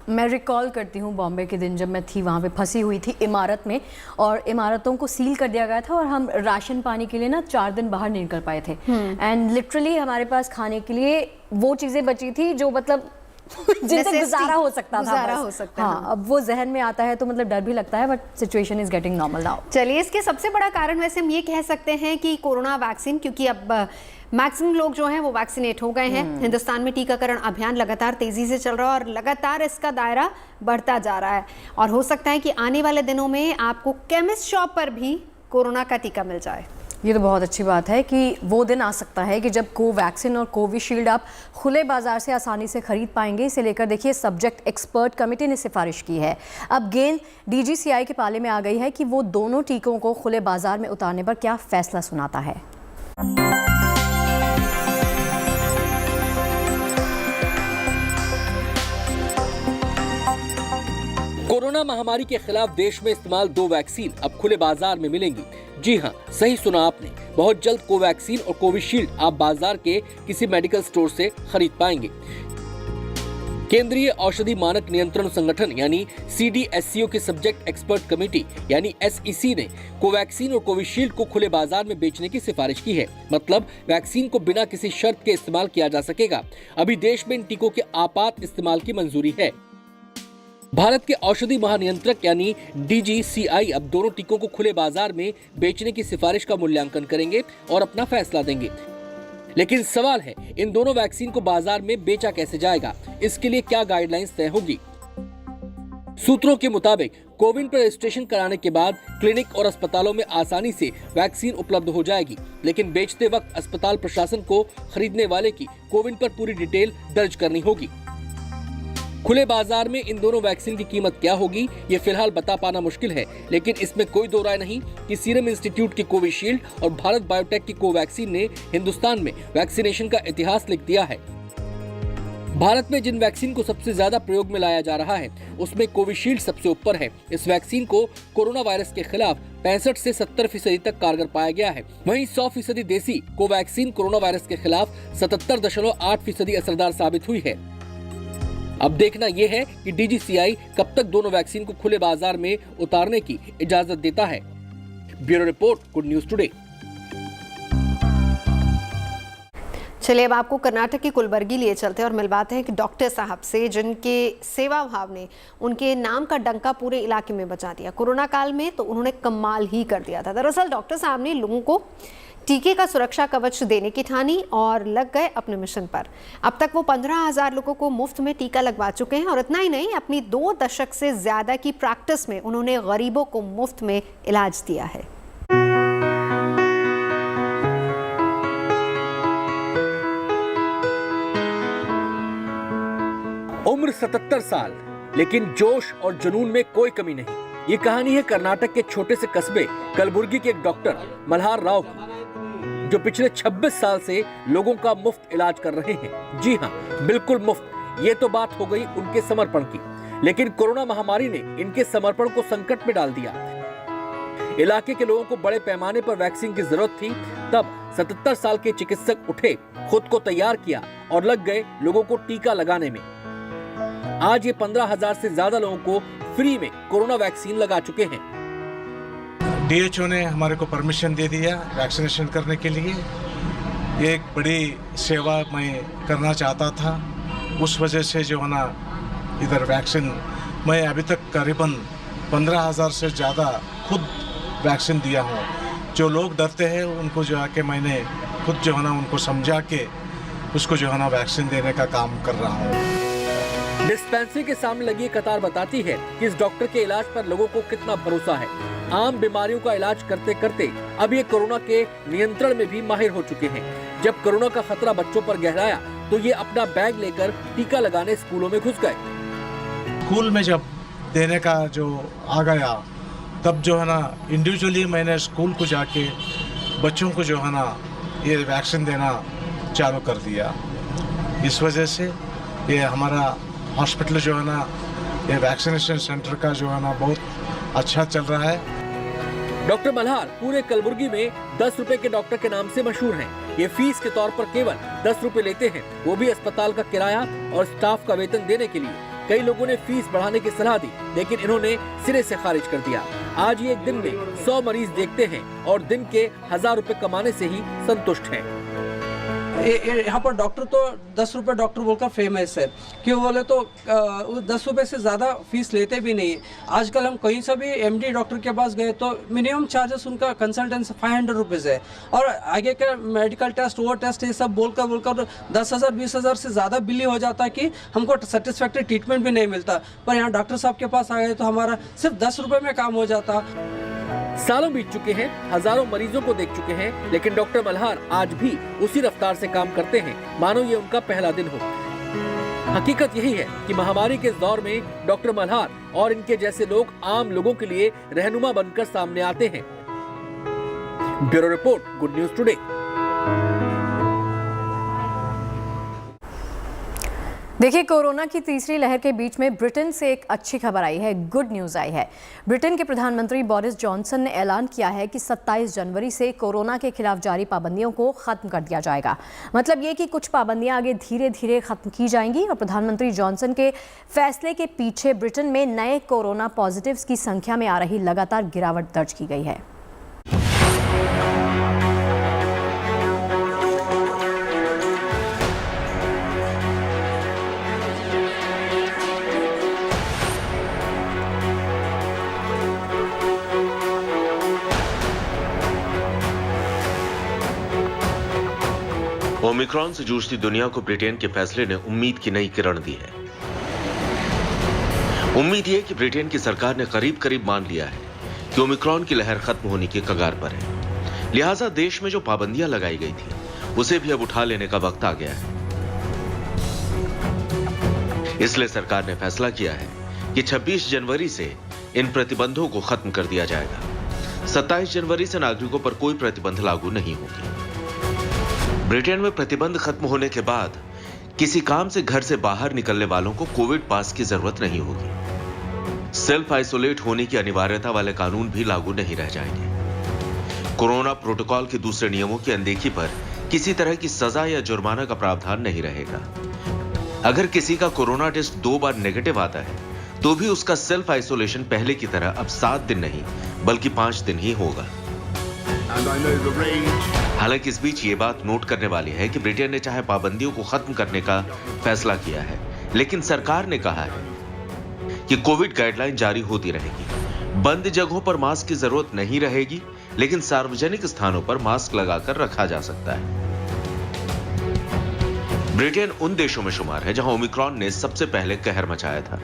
मैं रिकॉल करती हूँ बॉम्बे के दिन जब मैं थी वहाँ पे फंसी हुई थी इमारत में, और इमारतों को सील कर दिया गया था और हम राशन पानी के लिए ना 4 दिन बाहर नहीं निकल पाए थे। एंड लिटरली हमारे पास खाने के लिए वो चीज़ें बची थी जो मतलब जिनसे गुजारा हो सकता था, गुजारा बस। हो सकता है। हाँ, अब वो जहन में आता है तो मतलब डर भी लगता है, but situation is getting normal now. चलिए, इसके सबसे बड़ा कारण वैसे हम ये कह सकते हैं कि कोरोना वैक्सीन, क्योंकि अब मैक्सिमम लोग जो हैं वो वैक्सीनेट हो गए हैं। हिंदुस्तान में टीकाकरण अभियान लगातार तेजी से चल रहा है और लगातार इसका दायरा बढ़ता जा रहा है, और हो सकता है कि आने वाले दिनों में आपको केमिस्ट शॉप पर भी कोरोना का टीका मिल जाए। ये तो बहुत अच्छी बात है कि वो दिन आ सकता है कि जब कोवैक्सीन और कोविशील्ड आप खुले बाजार से आसानी से खरीद पाएंगे। इसे लेकर देखिए सब्जेक्ट एक्सपर्ट कमेटी ने सिफारिश की है। अब गेंद DGCI के पाले में आ गई है कि वो दोनों टीकों को खुले बाजार में उतारने पर क्या फैसला सुनाता है। कोरोना महामारी के खिलाफ देश में इस्तेमाल 2 वैक्सीन अब खुले बाजार में मिलेंगी। जी हां, सही सुना आपने। बहुत जल्द कोवैक्सीन और कोविशील्ड आप बाजार के किसी मेडिकल स्टोर से खरीद पाएंगे। केंद्रीय औषधि मानक नियंत्रण संगठन यानी CDSCO की सब्जेक्ट एक्सपर्ट कमेटी यानी SEC ने कोवैक्सीन और कोविशील्ड को खुले बाजार में बेचने की सिफारिश की है। मतलब वैक्सीन को बिना किसी शर्त के इस्तेमाल किया जा सकेगा। अभी देश में इन टीकों के आपात इस्तेमाल की मंजूरी है। भारत के औषधि महानियंत्रक यानी DGCI अब दोनों टीकों को खुले बाजार में बेचने की सिफारिश का मूल्यांकन करेंगे और अपना फैसला देंगे। लेकिन सवाल है, इन दोनों वैक्सीन को बाजार में बेचा कैसे जाएगा? इसके लिए क्या गाइडलाइंस तय होगी? सूत्रों के मुताबिक कोविन पर रजिस्ट्रेशन कराने के बाद क्लिनिक और अस्पतालों में आसानी से वैक्सीन उपलब्ध हो जाएगी, लेकिन बेचते वक्त अस्पताल प्रशासन को खरीदने वाले की कोविन पर पूरी डिटेल दर्ज करनी होगी। खुले बाजार में इन दोनों वैक्सीन की कीमत क्या होगी, ये फिलहाल बता पाना मुश्किल है, लेकिन इसमें कोई दो राय नहीं कि सीरम इंस्टीट्यूट की कोविशील्ड और भारत बायोटेक की कोवैक्सीन ने हिंदुस्तान में वैक्सीनेशन का इतिहास लिख दिया है। भारत में जिन वैक्सीन को सबसे ज्यादा प्रयोग में लाया जा रहा है, उसमें कोविशील्ड सबसे ऊपर है। इस वैक्सीन को कोरोना वायरस के खिलाफ 65 से 70% तक कारगर पाया गया है। वहीं 100% देसी कोवैक्सीन कोरोना वायरस के खिलाफ 77.8% असरदार साबित हुई है। अब देखना यह है कि DGCI कब तक दोनों वैक्सीन को खुले बाजार में उतारने की इजाजत देता है। Bureau report, good news today. चलिए, अब आपको कर्नाटक की कुलबर्गी लिए चलते हैं और मिलवाते हैं कि डॉक्टर साहब से, जिनके सेवा भाव ने उनके नाम का डंका पूरे इलाके में बचा दिया। कोरोना काल में तो उन्होंने कमाल ही कर दिया था। दरअसल डॉक्टर साहब ने लोगों को टीके का सुरक्षा कवच देने की ठानी और लग गए अपने मिशन पर। अब तक वो 15,000 लोगों को मुफ्त में टीका लगवा चुके हैं, और इतना ही नहीं, अपनी 2 दशक से ज्यादा की प्रैक्टिस में उन्होंने गरीबों को मुफ्त में इलाज दिया है। उम्र 77 साल, लेकिन जोश और जुनून में कोई कमी नहीं। ये कहानी है कर्नाटक के छोटे से कस्बे कलबुर्गी के एक डॉक्टर मल्हार राव की, जो पिछले 26 साल से लोगों का मुफ्त इलाज कर रहे हैं। जी हाँ, बिल्कुल मुफ्त। ये तो बात हो गई उनके समर्पण की, लेकिन कोरोना महामारी ने इनके समर्पण को संकट में डाल दिया। इलाके के लोगों को बड़े पैमाने पर वैक्सीन की जरूरत थी, तब 77 साल के चिकित्सक उठे, खुद को तैयार किया और लग गए लोगों को टीका लगाने में। आज ये 15,000 से ज्यादा लोगों को फ्री में कोरोना वैक्सीन लगा चुके हैं। DHO ने हमारे को परमिशन दे दिया वैक्सीनेशन करने के लिए। ये एक बड़ी सेवा मैं करना चाहता था, उस वजह से जो है ना इधर वैक्सीन मैं अभी तक करीबन 15,000 से ज़्यादा खुद वैक्सीन दिया हूँ। जो लोग डरते हैं उनको जो है कि मैंने खुद जो है ना उनको समझा के उसको जो है ना वैक्सीन देने का काम कर रहा हूँ। डिस्पेंसरी के सामने लगी कतार बताती है कि इस डॉक्टर के इलाज पर लोगों को कितना भरोसा है। आम बीमारियों का इलाज करते करते अब ये कोरोना के नियंत्रण में भी माहिर हो चुके हैं। जब कोरोना का खतरा बच्चों पर गहराया तो ये अपना बैग लेकर टीका लगाने स्कूलों में घुस गए। स्कूल में जब देने का जो आ गया, तब जो है ना इंडिविजुअली मैंने स्कूल को जाके बच्चों को जो है ना ये वैक्सीन देना चालू कर दिया। इस वजह से ये हमारा हॉस्पिटल जो है ना ये वैक्सीनेशन सेंटर का जो है ना बहुत अच्छा चल रहा है। डॉक्टर मल्हार पूरे कलबुर्गी में 10 रुपए के डॉक्टर के नाम से मशहूर हैं। ये फीस के तौर पर केवल 10 रुपए लेते हैं, वो भी अस्पताल का किराया और स्टाफ का वेतन देने के लिए। कई लोगों ने फीस बढ़ाने की सलाह दी, लेकिन इन्होंने सिरे से खारिज कर दिया। आज ये एक दिन में 100 मरीज देखते हैं और दिन के 1000 रुपए कमाने से ही संतुष्ट हैं। यहाँ पर डॉक्टर तो 10 रुपये डॉक्टर बोलकर फेमस है, क्यों बोले तो 10 रुपये से ज़्यादा फीस लेते भी नहीं। आजकल हम कहीं से भी एमडी डॉक्टर के पास गए तो मिनिमम चार्जेस उनका कंसल्टेंसी 500 रुपीज़ है, और आगे के मेडिकल टेस्ट वो टेस्ट ये सब बोलकर 10,000 20,000 से ज़्यादा बिल हो जाता है कि हमको सेटिस्फैक्ट्री ट्रीटमेंट भी नहीं मिलता। पर यहाँ डॉक्टर साहब के पास आ गए तो हमारा सिर्फ 10 रुपये में काम हो जाता। सालों बीत चुके हैं, हजारों मरीजों को देख चुके हैं, लेकिन डॉक्टर मल्हार आज भी उसी रफ्तार से काम करते हैं मानो ये उनका पहला दिन हो। हकीकत यही है कि महामारी के इस दौर में डॉक्टर मल्हार और इनके जैसे लोग आम लोगों के लिए रहनुमा बनकर सामने आते हैं। Bureau report, good news today. देखिए, कोरोना की तीसरी लहर के बीच में ब्रिटेन से एक अच्छी खबर आई है, गुड न्यूज़ आई है। ब्रिटेन के प्रधानमंत्री बोरिस जॉनसन ने ऐलान किया है कि 27 जनवरी से कोरोना के खिलाफ जारी पाबंदियों को ख़त्म कर दिया जाएगा। मतलब ये कि कुछ पाबंदियां आगे धीरे धीरे ख़त्म की जाएंगी और प्रधानमंत्री जॉनसन के फैसले के पीछे ब्रिटेन में नए कोरोना पॉजिटिव्स की संख्या में आ रही लगातार गिरावट दर्ज की गई है। ओमिक्रॉन से जूझती दुनिया को ब्रिटेन के फैसले ने उम्मीद की नई किरण दी है। उम्मीद ये कि ब्रिटेन की सरकार ने करीब करीब मान लिया है कि ओमिक्रॉन की लहर खत्म होने की कगार पर है। लिहाजा देश में जो पाबंदियां लगाई गई थी उसे भी अब उठा लेने का वक्त आ गया है। इसलिए सरकार ने फैसला किया है कि 26 जनवरी से इन प्रतिबंधों को खत्म कर दिया जाएगा। 27 जनवरी से नागरिकों पर कोई प्रतिबंध लागू नहीं होगी। ब्रिटेन में प्रतिबंध खत्म होने के बाद किसी काम से घर से बाहर निकलने वालों को कोविड पास की जरूरत नहीं होगी। सेल्फ आइसोलेट होने की अनिवार्यता वाले कानून भी लागू नहीं रह जाएंगे। कोरोना प्रोटोकॉल के दूसरे नियमों की अनदेखी पर किसी तरह की सजा या जुर्माना का प्रावधान नहीं रहेगा। अगर किसी का कोरोना टेस्ट 2 बार नेगेटिव आता है तो भी उसका सेल्फ आइसोलेशन पहले की तरह अब 7 दिन नहीं बल्कि 5 दिन ही होगा। हालांकि इस बीच ये बात नोट करने वाली है कि ब्रिटेन ने चाहे पाबंदियों को खत्म करने का फैसला किया है, लेकिन सरकार ने कहा है कि कोविड गाइडलाइन जारी होती रहेगी। बंद जगहों पर मास्क की जरूरत नहीं रहेगी, लेकिन सार्वजनिक स्थानों पर मास्क लगाकर रखा जा सकता है। ब्रिटेन उन देशों में शुमार है जहां ओमिक्रॉन ने सबसे पहले कहर मचाया था।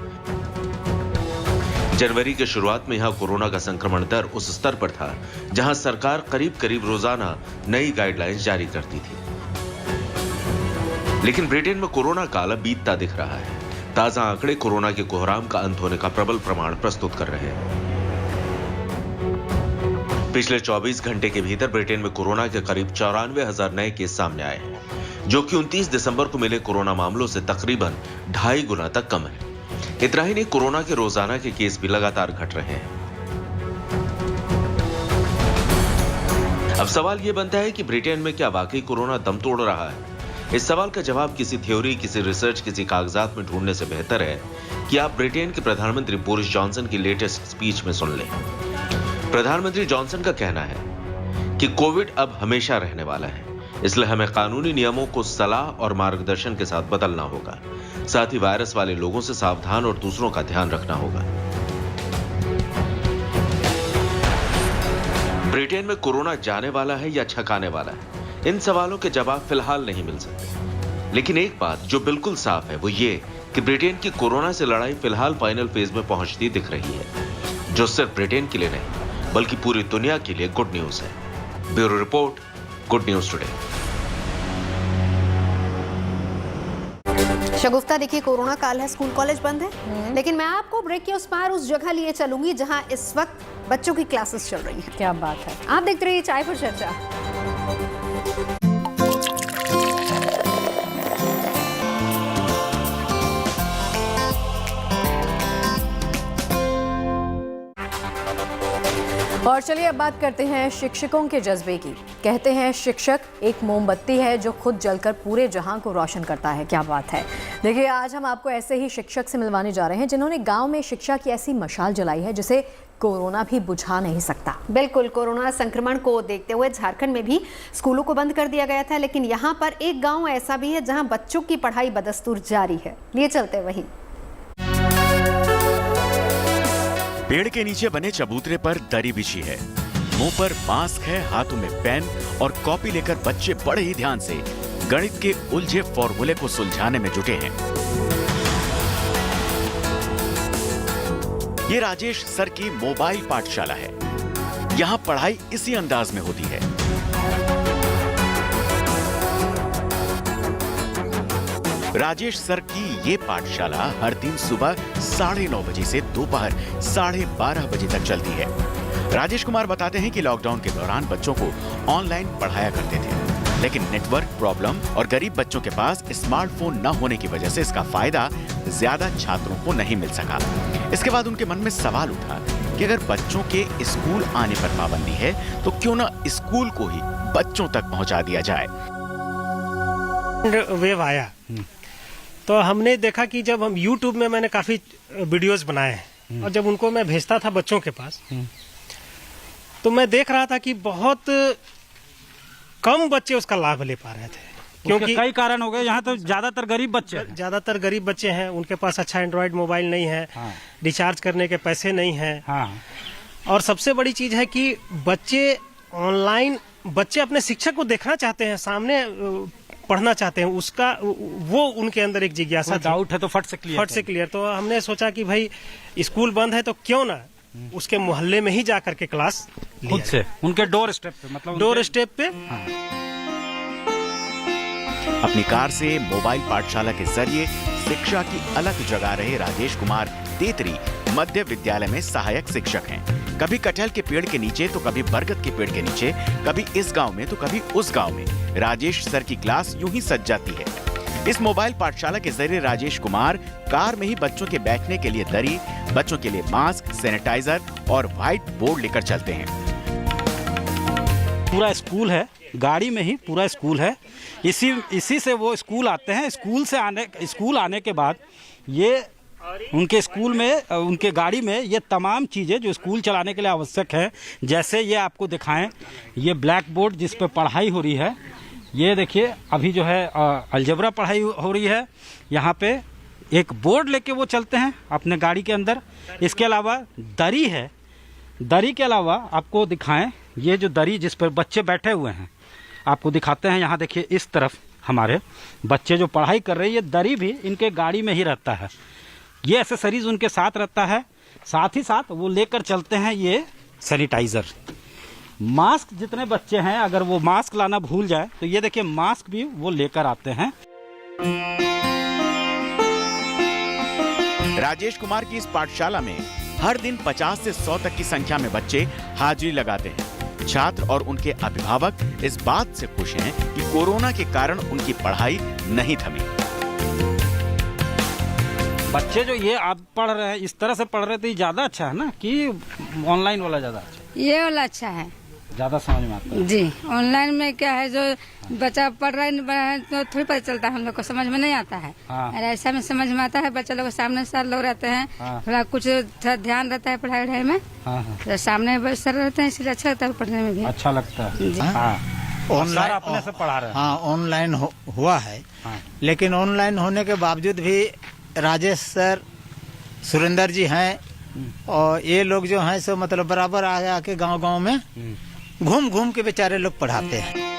जनवरी के शुरुआत में यहां कोरोना का संक्रमण दर उस स्तर पर था जहां सरकार करीब करीब रोजाना नई गाइडलाइंस जारी करती थी। लेकिन ब्रिटेन में कोरोना काल अब बीतता दिख रहा है। ताजा आंकड़े कोरोना के कोहराम का अंत होने का प्रबल प्रमाण प्रस्तुत कर रहे हैं। पिछले 24 घंटे के भीतर ब्रिटेन में कोरोना के करीब 94,000 नए केस सामने आए हैं, जो कि 29 दिसंबर को मिले कोरोना मामलों से तकरीबन 2.5 गुना तक कम है। इतना ही नहीं, कोरोना के रोजाना के केस भी लगातार घट रहे हैं। अब सवाल यह बनता है कि ब्रिटेन में क्या वाकई कोरोना दम तोड़ रहा है? इस सवाल का जवाब किसी थ्योरी, किसी रिसर्च, किसी कागजात में ढूंढने से बेहतर है कि आप ब्रिटेन के प्रधानमंत्री बोरिस जॉनसन की लेटेस्ट स्पीच में सुन लें। प्रधानमंत्री जॉनसन का कहना है कि कोविड अब हमेशा रहने वाला है, इसलिए हमें कानूनी नियमों को सलाह और मार्गदर्शन के साथ बदलना होगा। साथ ही वायरस वाले लोगों से सावधान और दूसरों का ध्यान रखना होगा। ब्रिटेन में कोरोना जाने वाला है या छकाने वाला है, इन सवालों के जवाब फिलहाल नहीं मिल सकते। लेकिन एक बात जो बिल्कुल साफ है वो ये कि ब्रिटेन की कोरोना से लड़ाई फिलहाल फाइनल फेज में पहुंचती दिख रही है, जो सिर्फ ब्रिटेन के लिए नहीं बल्कि पूरी दुनिया के लिए गुड न्यूज है। Bureau report, good news today. Shagufta, देखिए कोरोना काल है, स्कूल कॉलेज बंद है, लेकिन मैं आपको ब्रेक के उस पार उस जगह लिए चलूंगी जहां इस वक्त बच्चों की क्लासेस चल रही हैं। क्या बात है। आप देखते रहिए चाय पर चर्चा। और चलिए अब बात करते हैं शिक्षकों के जज्बे की। कहते हैं शिक्षक एक मोमबत्ती है जो खुद जलकर पूरे जहां को रोशन करता है। क्या बात है। देखिए, आज हम आपको ऐसे ही शिक्षक से मिलवाने जा रहे हैं जिन्होंने गांव में शिक्षा की ऐसी मशाल जलाई है जिसे कोरोना भी बुझा नहीं सकता। बिल्कुल, कोरोना संक्रमण को देखते हुए झारखंड में भी स्कूलों को बंद कर दिया गया था, लेकिन यहाँ पर एक गाँव ऐसा भी है जहाँ बच्चों की पढ़ाई बदस्तूर जारी है। लिए चलते वहीं। पेड़ के नीचे बने चबूतरे पर दरी बिछी है, मुंह पर मास्क है, हाथों में पेन और कॉपी लेकर बच्चे बड़े ही ध्यान से गणित के उलझे फॉर्मूले को सुलझाने में जुटे हैं। ये राजेश सर की मोबाइल पाठशाला है। यहाँ पढ़ाई इसी अंदाज में होती है। राजेश सर की ये पाठशाला हर दिन सुबह 9:30 बजे से दोपहर 12:30 बजे तक चलती है। राजेश कुमार बताते हैं कि लॉकडाउन के दौरान बच्चों को ऑनलाइन पढ़ाया करते थे, लेकिन नेटवर्क प्रॉब्लम और गरीब बच्चों के पास स्मार्टफोन न होने की वजह से इसका फायदा ज्यादा छात्रों को नहीं मिल सका। इसके बाद उनके मन में सवाल उठा कि अगर बच्चों के स्कूल आने पर पाबंदी है तो क्यों न स्कूल को ही बच्चों तक पहुंचा दिया जाए। वेव आया तो हमने देखा कि जब हम YouTube में मैंने काफी वीडियोस बनाए हैं और जब उनको मैं भेजता था बच्चों के पास तो मैं देख रहा था कि बहुत कम बच्चे उसका लाभ ले पा रहे थे, क्योंकि कई कारण हो गए। यहाँ तो ज्यादातर गरीब बच्चे हैं, उनके पास अच्छा एंड्रॉयड मोबाइल नहीं है, रिचार्ज करने के पैसे नहीं है। और सबसे बड़ी चीज है कि बच्चे ऑनलाइन अपने शिक्षक को देखना चाहते हैं, सामने पढ़ना चाहते हैं, उसका वो उनके अंदर एक जिज्ञासा डाउट है तो फट से क्लियर। तो हमने सोचा कि भाई स्कूल बंद है तो क्यों ना उसके मोहल्ले में ही जाकर के क्लास खुद से उनके डोर स्टेप पे अपनी कार से मोबाइल पाठशाला के जरिए शिक्षा की अलग जगा रहे राजेश कुमार तेतरी मध्य विद्यालय में सहायक शिक्षक हैं। कभी कटहल के पेड़ के नीचे तो कभी बरगद के पेड़ के नीचे, कभी इस गांव में तो कभी उस गांव में राजेश सर की क्लास यूं ही सज जाती है। इस मोबाइल पाठशाला के जरिए राजेश कुमार कार में ही बच्चों के बैठने के लिए दरी, बच्चों के लिए मास्क, सैनिटाइजर और व्हाइट बोर्ड लेकर चलते हैं। पूरा स्कूल है, गाड़ी में ही पूरा स्कूल है। इसी से वो स्कूल आते हैं। स्कूल आने के बाद ये उनके स्कूल में, उनके गाड़ी में ये तमाम चीज़ें जो स्कूल चलाने के लिए आवश्यक है, जैसे ये आपको दिखाएं, ये ब्लैक बोर्ड जिस पे पढ़ाई हो रही है, ये देखिए अभी जो है अलजेब्रा पढ़ाई हो रही है। यहाँ पे एक बोर्ड लेके वो चलते हैं अपने गाड़ी के अंदर। इसके अलावा दरी है, दरी के अलावा आपको दिखाएं, ये जो दरी जिस पर बच्चे बैठे हुए हैं आपको दिखाते हैं। यहाँ देखिए इस तरफ हमारे बच्चे जो पढ़ाई कर रहे हैं, ये दरी भी इनके गाड़ी में ही रहता है। ये एक्सेसरीज उनके साथ रहता है, साथ ही साथ वो लेकर चलते हैं ये सैनिटाइजर। मास्क जितने बच्चे हैं अगर वो मास्क लाना भूल जाए तो ये देखिए मास्क भी वो लेकर आते हैं। राजेश कुमार की इस पाठशाला में हर दिन 50 से 100 तक की संख्या में बच्चे हाजिरी लगाते हैं। छात्र और उनके अभिभावक इस बात से खुश हैं कि कोरोना के कारण उनकी पढ़ाई नहीं थमी। बच्चे जो ये आप पढ़ रहे हैं, इस तरह से पढ़ रहे थे, ज्यादा अच्छा है ना कि ऑनलाइन वाला ज्यादा अच्छा? ये वाला अच्छा है, ज्यादा समझ में आता है जी। ऑनलाइन में क्या है, जो बच्चा पढ़ रहा है तो थोड़ी पता चलता है, हम लोग को समझ में नहीं आता है। और ऐसा में समझ में आता है, बच्चा लोग सामने सर लोग रहते हैं, थोड़ा कुछ ध्यान रहता है पढ़ाई में, तो सामने सर रहते हैं, इसलिए अच्छा लगता है पढ़ने में भी, अच्छा लगता है। ऑनलाइन अपने से पढ़ा रहे हैं। हाँ, ऑनलाइन हुआ है, लेकिन ऑनलाइन होने के बावजूद भी राजेश सर, सुरेंद्र जी हैं और ये लोग जो हैं सो मतलब बराबर आके गांव-गांव में घूम के बेचारे लोग पढ़ाते हैं।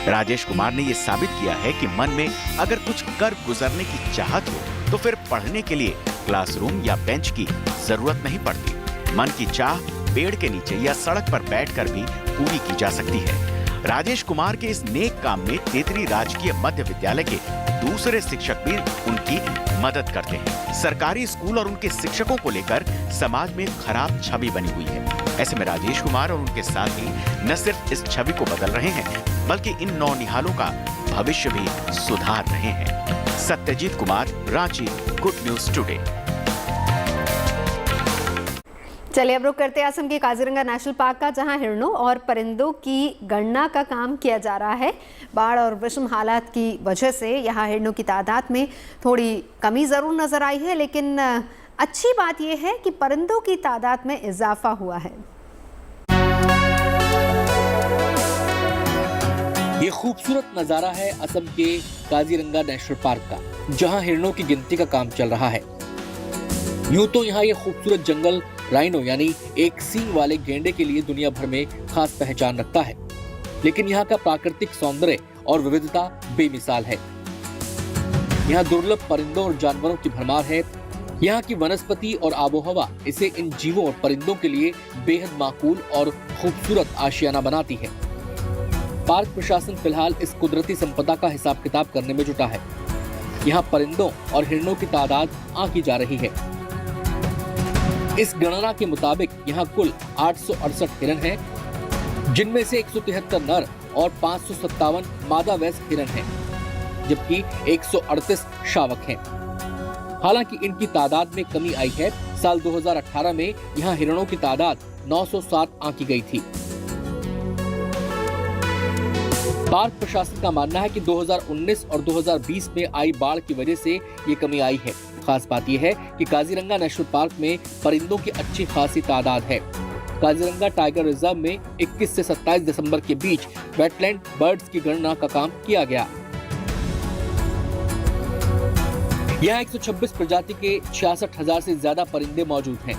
राजेश कुमार ने ये साबित किया है कि मन में अगर कुछ कर गुजरने की चाहत हो तो फिर पढ़ने के लिए क्लासरूम या बेंच की जरूरत नहीं पड़ती। मन की चाह पेड़ के नीचे या सड़क पर बैठकर भी पूरी की जा सकती है। राजेश कुमार के इस नेक काम में तेतरी राजकीय मध्य विद्यालय के दूसरे शिक्षक भी उनकी मदद करते हैं। सरकारी स्कूल और उनके शिक्षकों को लेकर समाज में खराब छवि बनी हुई है। ऐसे में राजेश कुमार और उनके साथी न सिर्फ इस छवि को बदल रहे हैं, बल्कि इन नौनिहालों का भविष्य भी सुधार रहे हैं। Satyajit Kumar, Ranchi, good news today. चलिए अब रुक करते हैं असम के काजीरंगा नेशनल पार्क का, जहां हिरणों और परिंदों की गणना का काम किया जा रहा है। बाढ़ और विषम हालात की वजह से यहां हिरणों की तादाद में थोड़ी कमी ज़रूर नज़र आई है, लेकिन अच्छी बात यह है कि परिंदों की तादाद में इजाफा हुआ है। ये खूबसूरत नज़ारा है असम के काजीरंगा नेशनल पार्क का, जहां हिरणों की गिनती का काम चल रहा है। यूं तो यहाँ ये खूबसूरत जंगल राइनो यानी एक सींग वाले गेंडे के लिए दुनिया भर में खास पहचान रखता है, लेकिन यहाँ का प्राकृतिक सौंदर्य और विविधता बेमिसाल है। यहाँ दुर्लभ परिंदों और जानवरों की भरमार है। यहाँ की वनस्पति और आबोहवा इसे इन जीवों और परिंदों के लिए बेहद माकूल और खूबसूरत आशियाना बनाती है। पार्क प्रशासन फिलहाल इस कुदरती संपदा का हिसाब किताब करने में जुटा है। यहाँ परिंदों और हिरणों की तादाद आंकी जा रही है। इस गणना के मुताबिक यहाँ कुल 868 हिरण हैं, जिनमें से 173 नर और 557 मादा वयस्क हिरण हैं, जबकि 138 शावक हैं। हालांकि इनकी तादाद में कमी आई है। साल 2018 में यहाँ हिरणों की तादाद 907 आंकी गई थी। पार्क प्रशासन का मानना है कि 2019 और 2020 में आई बाढ़ की वजह से ये कमी आई है। खास बात यह है कि काजीरंगा नेशनल पार्क में परिंदों की अच्छी खासी तादाद है। काजीरंगा टाइगर रिजर्व में 21 से 27 दिसंबर के बीच वेटलैंड बर्ड्स की गणना का काम किया गया। यहाँ 126 प्रजाति के 66,000 से ज्यादा परिंदे मौजूद हैं।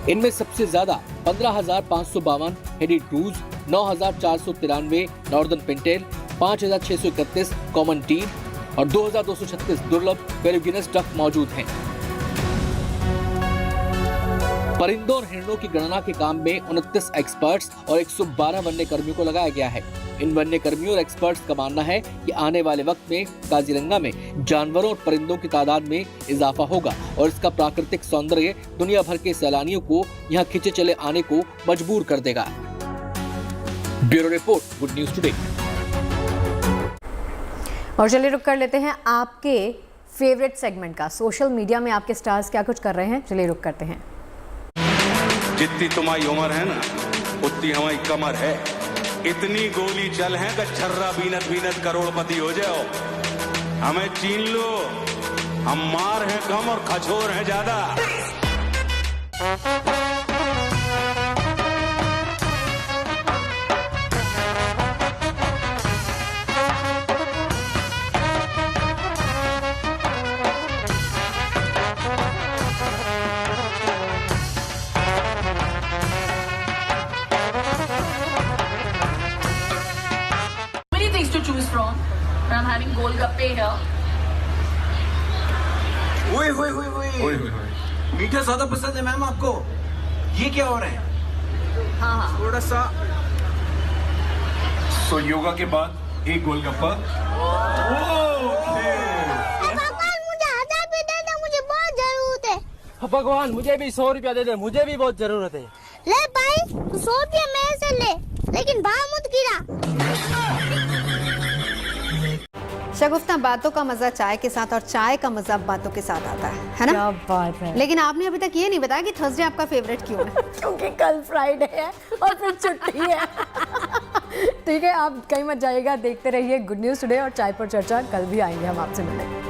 इनमें सबसे ज्यादा 15,552 Heidi ड्रूज, 9,493 northern Pintail, 5,631 common teal और 2,236 दुर्लभ पेरिगिनस डक मौजूद हैं। परिंदों और हिरणों की गणना के काम में 29 एक्सपर्ट्स और 112 वन्य कर्मियों को लगाया गया है। इन वन्य कर्मियों और एक्सपर्ट्स का मानना है कि आने वाले वक्त में काजीरंगा में जानवरों और परिंदों की तादाद में इजाफा होगा और इसका प्राकृतिक सौंदर्य दुनिया भर के सैलानियों को यहाँ खिंचे चले आने को मजबूर कर देगा। Bureau report, good news today. और चलिए रुक कर लेते हैं आपके फेवरेट सेगमेंट का। सोशल मीडिया में आपके स्टार्स क्या कुछ कर रहे हैं, चलिए रुक करते हैं। जितनी तुम्हारी उम्र है ना, उतनी हमारी कमर है। इतनी गोली चल है कि छर्रा बीनत बीनत करोड़पति हो जाओ। हमें चीन लो, हम मार हैं कम और खचोर हैं ज्यादा। I'm having golgappe here. ओए मीठा ज्यादा पसंद है मैम आपको? ये क्या हो रहा है? हाँ। थोड़ा सा योगा के बाद एक गोलगप्पा। भगवान मुझे 1000 रुपए दे दे, मुझे बहुत जरूरत है। भगवान मुझे भी 100 रुपया दे दे, मुझे भी बहुत जरूरत है। ले भाई, 100 रुपया मेरे से ले, लेकिन भाव मत गिरा। शगुफ्ता, बातों का मजा चाय के साथ और चाय का मजा बातों के साथ आता है ना? क्या बात है। लेकिन आपने अभी तक ये नहीं बताया कि थर्सडे आपका फेवरेट क्यों है? क्योंकि कल फ्राइडे है और फिर छुट्टी है। ठीक है, आप कहीं मत जाइएगा, देखते रहिए गुड न्यूज टुडे और चाय पर चर्चा। कल भी आएंगे हम आपसे मिलने।